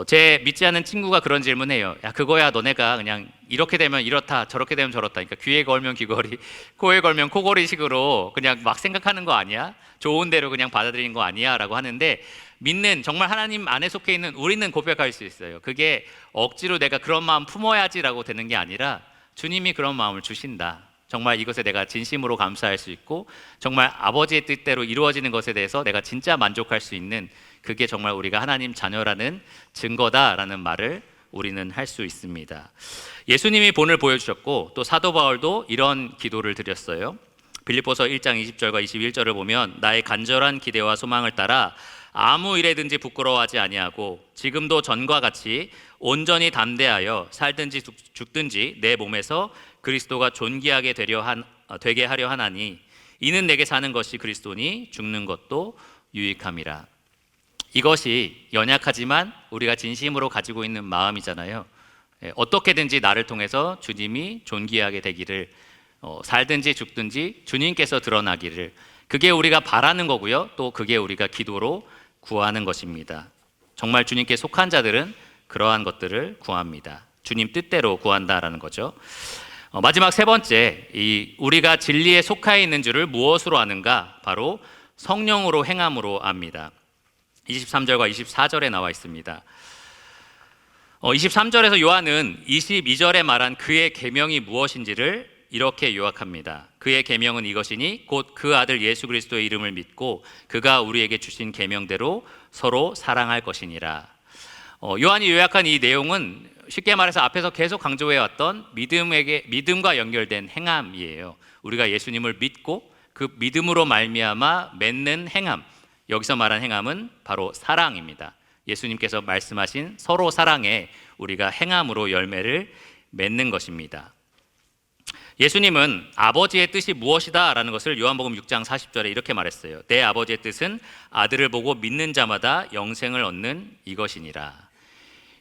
제 믿지 않는 친구가 그런 질문해요. 야, 그거야 너네가 그냥 이렇게 되면 이렇다, 저렇게 되면 저렇다, 그러니까 귀에 걸면 귀걸이, 코에 걸면 코걸이 식으로 그냥 막 생각하는 거 아니야? 좋은 대로 그냥 받아들이는 거 아니야? 라고 하는데, 믿는 정말 하나님 안에 속해 있는 우리는 고백할 수 있어요. 그게 억지로 내가 그런 마음 품어야지라고 되는 게 아니라 주님이 그런 마음을 주신다, 정말 이것에 내가 진심으로 감사할 수 있고 정말 아버지의 뜻대로 이루어지는 것에 대해서 내가 진짜 만족할 수 있는, 그게 정말 우리가 하나님 자녀라는 증거다라는 말을 우리는 할 수 있습니다. 예수님이 본을 보여주셨고, 또 사도 바울도 이런 기도를 드렸어요. 빌립보서 1장 20절과 21절을 보면, 나의 간절한 기대와 소망을 따라 아무 일에든지 부끄러워하지 아니하고 지금도 전과 같이 온전히 담대하여 살든지 죽든지 내 몸에서 그리스도가 존귀하게 되게 하려 하나니, 이는 내게 사는 것이 그리스도니 죽는 것도 유익함이라. 이것이 연약하지만 우리가 진심으로 가지고 있는 마음이잖아요. 어떻게든지 나를 통해서 주님이 존귀하게 되기를, 살든지 죽든지 주님께서 드러나기를, 그게 우리가 바라는 거고요. 또 그게 우리가 기도로 구하는 것입니다. 정말 주님께 속한 자들은 그러한 것들을 구합니다. 주님 뜻대로 구한다라는 거죠. 마지막 세 번째, 우리가 진리에 속하여 있는 줄을 무엇으로 아는가? 바로 성령으로 행함으로 압니다. 23절과 24절에 나와 있습니다. 23절에서 요한은 22절에 말한 그의 계명이 무엇인지를 이렇게 요약합니다. 그의 계명은 이것이니 곧 그 아들 예수 그리스도의 이름을 믿고 그가 우리에게 주신 계명대로 서로 사랑할 것이니라. 요한이 요약한 이 내용은 쉽게 말해서 앞에서 계속 강조해왔던 믿음과 연결된 행함이에요. 우리가 예수님을 믿고 그 믿음으로 말미암아 맺는 행함, 여기서 말한 행함은 바로 사랑입니다. 예수님께서 말씀하신 서로 사랑에 우리가 행함으로 열매를 맺는 것입니다. 예수님은 아버지의 뜻이 무엇이다 라는 것을 요한복음 6장 40절에 이렇게 말했어요. 내 아버지의 뜻은 아들을 보고 믿는 자마다 영생을 얻는 이것이니라.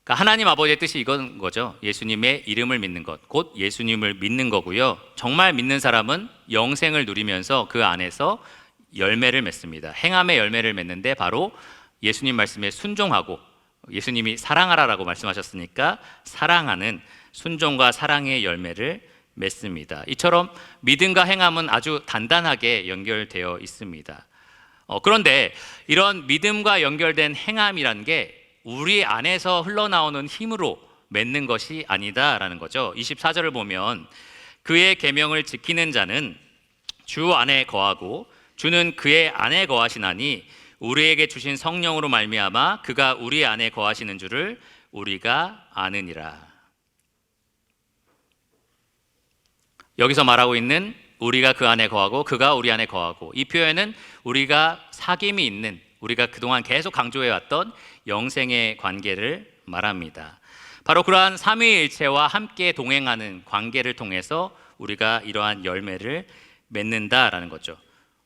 그러니까 하나님 아버지의 뜻이 이건 거죠. 예수님의 이름을 믿는 것, 곧 예수님을 믿는 거고요. 정말 믿는 사람은 영생을 누리면서 그 안에서 열매를 맺습니다. 행함의 열매를 맺는데 바로 예수님 말씀에 순종하고, 예수님이 사랑하라라고 말씀하셨으니까 사랑하는 순종과 사랑의 열매를 맺습니다. 이처럼 믿음과 행함은 아주 단단하게 연결되어 있습니다. 그런데 이런 믿음과 연결된 행함이라는 게 우리 안에서 흘러나오는 힘으로 맺는 것이 아니다라는 거죠. 24절을 보면 그의 계명을 지키는 자는 주 안에 거하고 주는 그의 안에 거하시나니 우리에게 주신 성령으로 말미암아 그가 우리 안에 거하시는 줄을 우리가 아느니라. 여기서 말하고 있는 우리가 그 안에 거하고 그가 우리 안에 거하고, 이 표현은 우리가 사귐이 있는, 우리가 그동안 계속 강조해왔던 영생의 관계를 말합니다. 바로 그러한 삼위일체와 함께 동행하는 관계를 통해서 우리가 이러한 열매를 맺는다라는 거죠.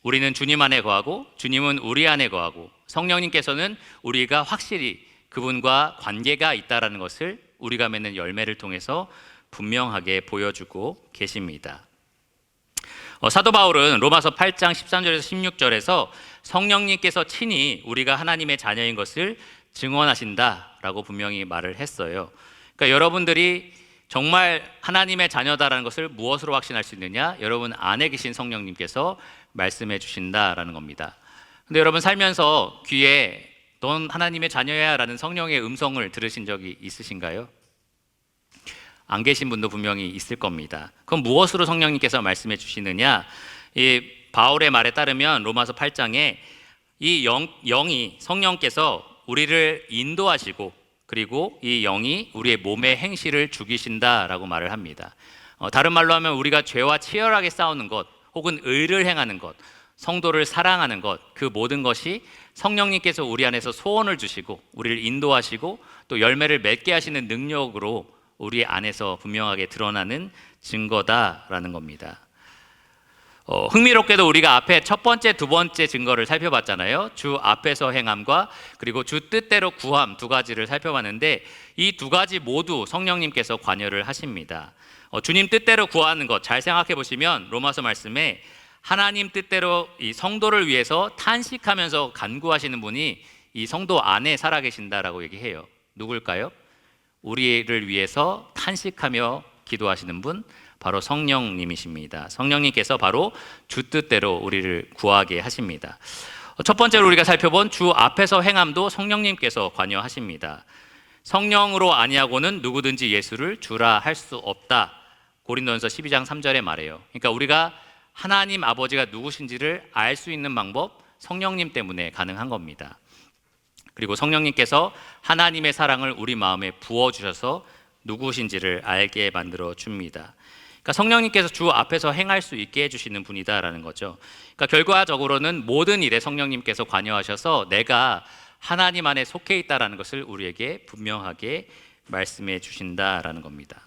우리는 주님 안에 거하고 주님은 우리 안에 거하고 성령님께서는 우리가 확실히 그분과 관계가 있다라는 것을 우리가 맺는 열매를 통해서 분명하게 보여주고 계십니다. 사도 바울은 로마서 8장 13절에서 16절에서 성령님께서 친히 우리가 하나님의 자녀인 것을 증언하신다라고 분명히 말을 했어요. 그러니까 여러분들이 정말 하나님의 자녀다라는 것을 무엇으로 확신할 수 있느냐? 여러분 안에 계신 성령님께서 말씀해 주신다라는 겁니다. 근데 여러분 살면서 귀에 넌 하나님의 자녀야 라는 성령의 음성을 들으신 적이 있으신가요? 안 계신 분도 분명히 있을 겁니다. 그럼 무엇으로 성령님께서 말씀해 주시느냐? 이 바울의 말에 따르면 로마서 8장에 이 영이, 성령께서 우리를 인도하시고 그리고 이 영이 우리의 몸의 행실을 죽이신다라고 말을 합니다. 다른 말로 하면 우리가 죄와 치열하게 싸우는 것, 혹은 의를 행하는 것, 성도를 사랑하는 것, 그 모든 것이 성령님께서 우리 안에서 소원을 주시고 우리를 인도하시고 또 열매를 맺게 하시는 능력으로 우리 안에서 분명하게 드러나는 증거다라는 겁니다. 흥미롭게도 우리가 앞에 첫 번째, 두 번째 증거를 살펴봤잖아요. 주 앞에서 행함과 그리고 주 뜻대로 구함, 두 가지를 살펴봤는데 이 두 가지 모두 성령님께서 관여를 하십니다. 주님 뜻대로 구하는 것 잘 생각해 보시면 로마서 말씀에 하나님 뜻대로 이 성도를 위해서 탄식하면서 간구하시는 분이 이 성도 안에 살아계신다라고 얘기해요. 누굴까요? 우리를 위해서 탄식하며 기도하시는 분, 바로 성령님이십니다. 성령님께서 바로 주 뜻대로 우리를 구하게 하십니다. 첫 번째로 우리가 살펴본 주 앞에서 행함도 성령님께서 관여하십니다. 성령으로 아니하고는 누구든지 예수를 주라 할 수 없다. 고린도전서 12장 3절에 말해요. 그러니까 우리가 하나님 아버지가 누구신지를 알 수 있는 방법, 성령님 때문에 가능한 겁니다. 그리고 성령님께서 하나님의 사랑을 우리 마음에 부어주셔서 누구신지를 알게 만들어 줍니다. 그러니까 성령님께서 주 앞에서 행할 수 있게 해주시는 분이다라는 거죠. 그러니까 결과적으로는 모든 일에 성령님께서 관여하셔서 내가 하나님 안에 속해 있다라는 것을 우리에게 분명하게 말씀해 주신다라는 겁니다.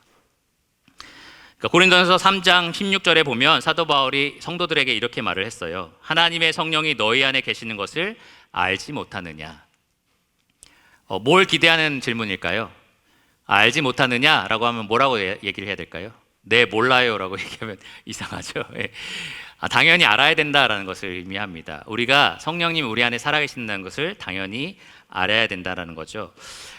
그러니까 고린도전서 3장 16절에 보면 사도 바울이 성도들에게 이렇게 말을 했어요. 하나님의 성령이 너희 안에 계시는 것을 알지 못하느냐? 뭘 기대하는 질문일까요? 알지 못하느냐라고 하면 뭐라고 얘기를 해야 될까요? 네, 몰라요라고 얘기하면 이상하죠. 예. 당연히 알아야 된다라는 것을 의미합니다. 우리가 성령님이 우리 안에 살아계신다는 것을 당연히 알아야 된다라는 거죠.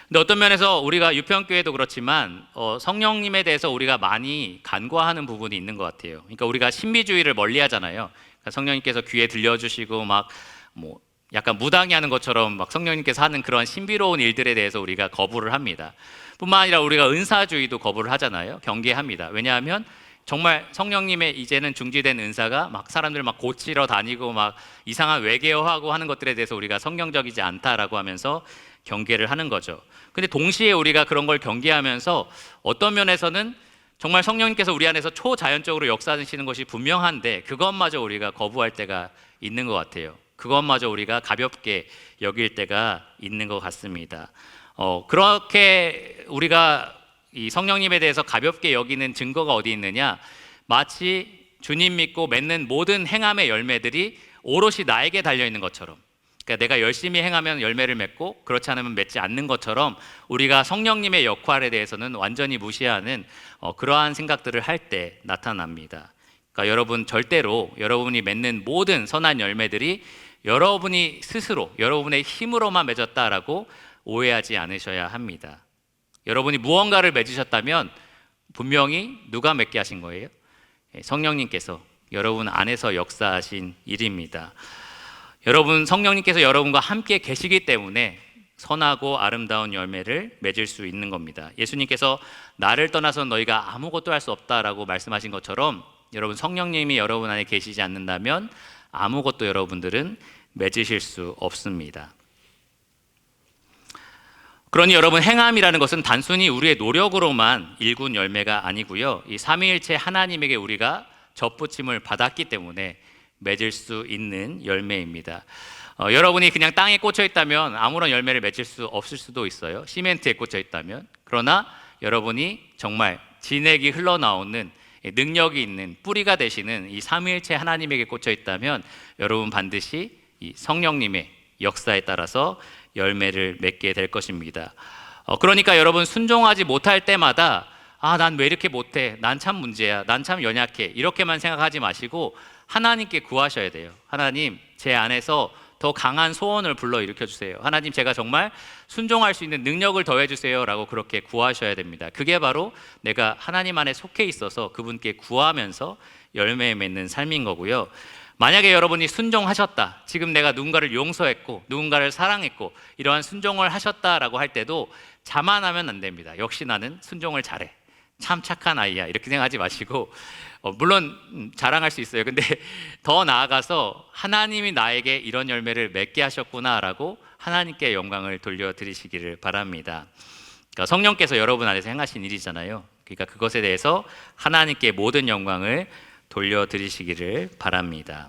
근데 어떤 면에서 우리가 유평교회도 그렇지만 성령님에 대해서 우리가 많이 간과하는 부분이 있는 것 같아요. 그러니까 우리가 신비주의를 멀리하잖아요. 그러니까 성령님께서 귀에 들려주시고 막 약간 무당이 하는 것처럼 막 성령님께서 하는 그런 신비로운 일들에 대해서 우리가 거부를 합니다. 뿐만 아니라 우리가 은사주의도 거부를 하잖아요. 경계합니다. 왜냐하면 정말 성령님의 이제는 중지된 은사가 막 사람들 막 고치러 다니고 막 이상한 외계어하고 하는 것들에 대해서 우리가 성경적이지 않다라고 하면서 경계를 하는 거죠. 근데 동시에 우리가 그런 걸 경계하면서 어떤 면에서는 정말 성령님께서 우리 안에서 초자연적으로 역사하시는 것이 분명한데 그것마저 우리가 거부할 때가 있는 것 같아요. 그것마저 우리가 가볍게 여길 때가 있는 것 같습니다. 그렇게 우리가 이 성령님에 대해서 가볍게 여기는 증거가 어디 있느냐? 마치 주님 믿고 맺는 모든 행함의 열매들이 오롯이 나에게 달려 있는 것처럼, 그러니까 내가 열심히 행하면 열매를 맺고 그렇지 않으면 맺지 않는 것처럼 우리가 성령님의 역할에 대해서는 완전히 무시하는 그러한 생각들을 할 때 나타납니다. 그러니까 여러분, 절대로 여러분이 맺는 모든 선한 열매들이 여러분이 스스로 여러분의 힘으로만 맺었다라고 오해하지 않으셔야 합니다. 여러분이 무언가를 맺으셨다면 분명히 누가 맺게 하신 거예요? 성령님께서 여러분 안에서 역사하신 일입니다. 여러분, 성령님께서 여러분과 함께 계시기 때문에 선하고 아름다운 열매를 맺을 수 있는 겁니다. 예수님께서 나를 떠나서 너희가 아무것도 할 수 없다라고 말씀하신 것처럼 여러분, 성령님이 여러분 안에 계시지 않는다면 아무것도 여러분들은 맺으실 수 없습니다. 그러니 여러분, 행함이라는 것은 단순히 우리의 노력으로만 일군 열매가 아니고요, 이 삼위일체 하나님에게 우리가 접붙임을 받았기 때문에 맺을 수 있는 열매입니다. 여러분이 그냥 땅에 꽂혀 있다면 아무런 열매를 맺을 수 없을 수도 있어요. 시멘트에 꽂혀 있다면. 그러나 여러분이 정말 진액이 흘러나오는 능력이 있는 뿌리가 되시는 이 삼위일체 하나님에게 꽂혀 있다면 여러분 반드시 이 성령님의 역사에 따라서 열매를 맺게 될 것입니다. 그러니까 여러분, 순종하지 못할 때마다 난 왜 이렇게 못해? 난 참 문제야. 난 참 연약해. 이렇게만 생각하지 마시고 하나님께 구하셔야 돼요. 하나님, 제 안에서 더 강한 소원을 불러일으켜 주세요. 하나님, 제가 정말 순종할 수 있는 능력을 더해 주세요 라고 그렇게 구하셔야 됩니다. 그게 바로 내가 하나님 안에 속해 있어서 그분께 구하면서 열매 맺는 삶인 거고요. 만약에 여러분이 순종하셨다, 지금 내가 누군가를 용서했고 누군가를 사랑했고 이러한 순종을 하셨다라고 할 때도 자만하면 안 됩니다. 역시 나는 순종을 잘해, 참 착한 아이야, 이렇게 생각하지 마시고, 물론 자랑할 수 있어요. 근데 더 나아가서 하나님이 나에게 이런 열매를 맺게 하셨구나라고 하나님께 영광을 돌려드리시기를 바랍니다. 그러니까 성령께서 여러분 안에서 행하신 일이잖아요. 그러니까 그것에 대해서 하나님께 모든 영광을 돌려드리시기를 바랍니다.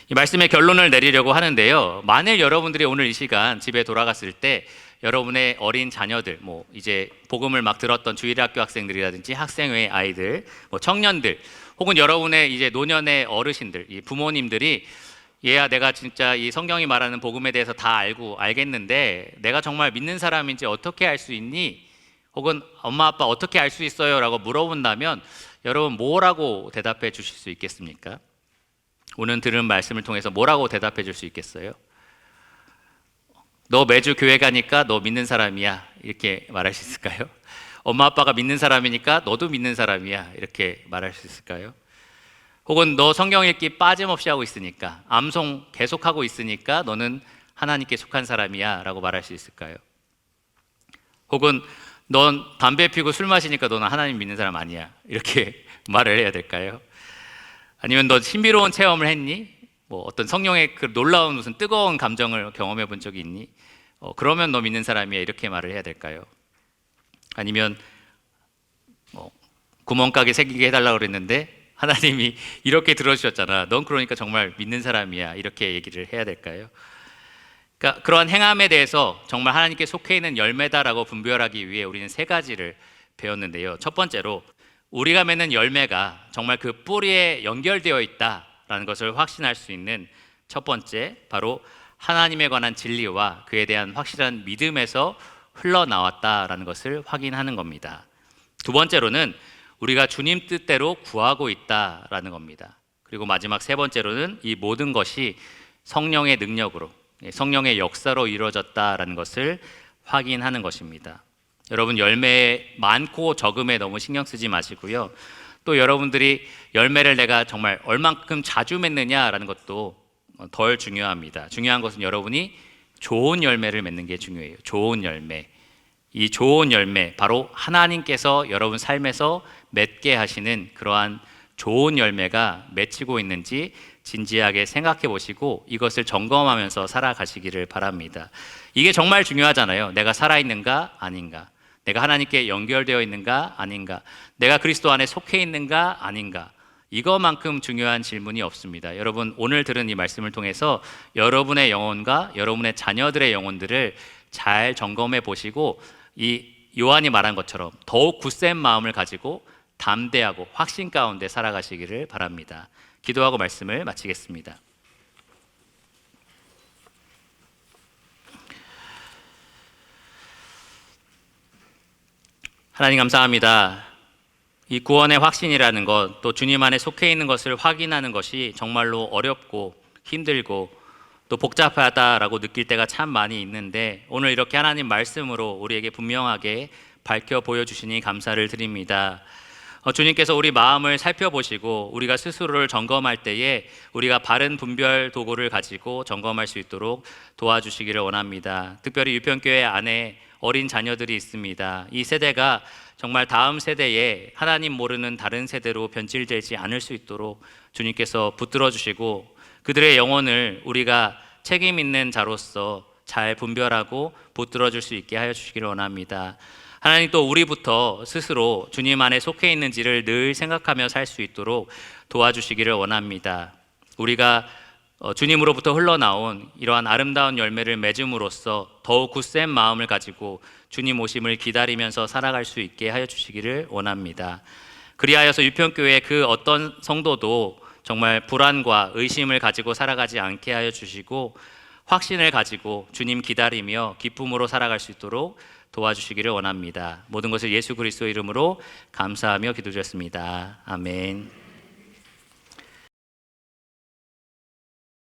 이 말씀의 결론을 내리려고 하는데요, 만일 여러분들이 오늘 이 시간 집에 돌아갔을 때 여러분의 어린 자녀들, 이제 복음을 막 들었던 주일학교 학생들이라든지 학생회 아이들, 청년들, 혹은 여러분의 이제 노년의 어르신들, 이 부모님들이 얘야, 내가 진짜 이 성경이 말하는 복음에 대해서 다 알겠는데 내가 정말 믿는 사람인지 어떻게 알 수 있니? 혹은 엄마 아빠 어떻게 알 수 있어요? 라고 물어본다면 여러분 뭐라고 대답해 주실 수 있겠습니까? 오늘 들은 말씀을 통해서 뭐라고 대답해 줄 수 있겠어요? 너 매주 교회 가니까 너 믿는 사람이야, 이렇게 말할 수 있을까요? 엄마 아빠가 믿는 사람이니까 너도 믿는 사람이야, 이렇게 말할 수 있을까요? 혹은 너 성경 읽기 빠짐없이 하고 있으니까, 암송 계속하고 있으니까 너는 하나님께 속한 사람이야 라고 말할 수 있을까요? 혹은 넌 담배 피우고 술 마시니까 너는 하나님 믿는 사람 아니야, 이렇게 말을 해야 될까요? 아니면 너 신비로운 체험을 했니? 어떤 성령의 그 놀라운 무슨 뜨거운 감정을 경험해 본 적이 있니? 그러면 너 믿는 사람이야, 이렇게 말을 해야 될까요? 아니면 구멍가게 새기게 해달라고 그랬는데 하나님이 이렇게 들어주셨잖아, 넌 그러니까 정말 믿는 사람이야, 이렇게 얘기를 해야 될까요? 그러니까 그러한 행함에 대해서 정말 하나님께 속해 있는 열매다라고 분별하기 위해 우리는 세 가지를 배웠는데요. 첫 번째로, 우리가 맺는 열매가 정말 그 뿌리에 연결되어 있다라는 것을 확신할 수 있는 첫 번째, 바로 하나님에 관한 진리와 그에 대한 확실한 믿음에서 흘러나왔다라는 것을 확인하는 겁니다. 두 번째로는 우리가 주님 뜻대로 구하고 있다라는 겁니다. 그리고 마지막 세 번째로는 이 모든 것이 성령의 능력으로, 성령의 역사로 이루어졌다라는 것을 확인하는 것입니다. 여러분, 열매 많고 적음에 너무 신경 쓰지 마시고요, 또 여러분들이 열매를 내가 정말 얼만큼 자주 맺느냐라는 것도 덜 중요합니다. 중요한 것은 여러분이 좋은 열매를 맺는 게 중요해요. 좋은 열매. 이 좋은 열매, 바로 하나님께서 여러분 삶에서 맺게 하시는 그러한 좋은 열매가 맺히고 있는지 진지하게 생각해 보시고 이것을 점검하면서 살아가시기를 바랍니다. 이게 정말 중요하잖아요. 내가 살아있는가 아닌가, 내가 하나님께 연결되어 있는가 아닌가, 내가 그리스도 안에 속해 있는가 아닌가, 이거만큼 중요한 질문이 없습니다. 여러분, 오늘 들은 이 말씀을 통해서 여러분의 영혼과 여러분의 자녀들의 영혼들을 잘 점검해 보시고 이 요한이 말한 것처럼 더욱 굳센 마음을 가지고 담대하고 확신 가운데 살아가시기를 바랍니다. 기도하고 말씀을 마치겠습니다. 하나님 감사합니다. 이 구원의 확신이라는 것, 또 주님 안에 속해 있는 것을 확인하는 것이 정말로 어렵고 힘들고 또 복잡하다라고 느낄 때가 참 많이 있는데, 오늘 이렇게 하나님 말씀으로 우리에게 분명하게 밝혀 보여주시니 감사를 드립니다. 주님께서 우리 마음을 살펴보시고 우리가 스스로를 점검할 때에 우리가 바른 분별 도구를 가지고 점검할 수 있도록 도와주시기를 원합니다. 특별히 유평교회 안에 어린 자녀들이 있습니다. 이 세대가 정말 다음 세대에 하나님 모르는 다른 세대로 변질되지 않을 수 있도록 주님께서 붙들어 주시고 그들의 영혼을 우리가 책임 있는 자로서 잘 분별하고 붙들어 줄 수 있게 하여 주시기를 원합니다. 하나님, 또 우리부터 스스로 주님 안에 속해 있는지를 늘 생각하며 살 수 있도록 도와주시기를 원합니다. 우리가 주님으로부터 흘러나온 이러한 아름다운 열매를 맺음으로써 더욱 굳센 마음을 가지고 주님 오심을 기다리면서 살아갈 수 있게 하여 주시기를 원합니다. 그리하여서 유평교회 그 어떤 성도도 정말 불안과 의심을 가지고 살아가지 않게 하여 주시고 확신을 가지고 주님 기다리며 기쁨으로 살아갈 수 있도록 도와주시기를 원합니다. 모든 것을 예수 그리스도 이름으로 감사하며 기도드렸습니다. 아멘.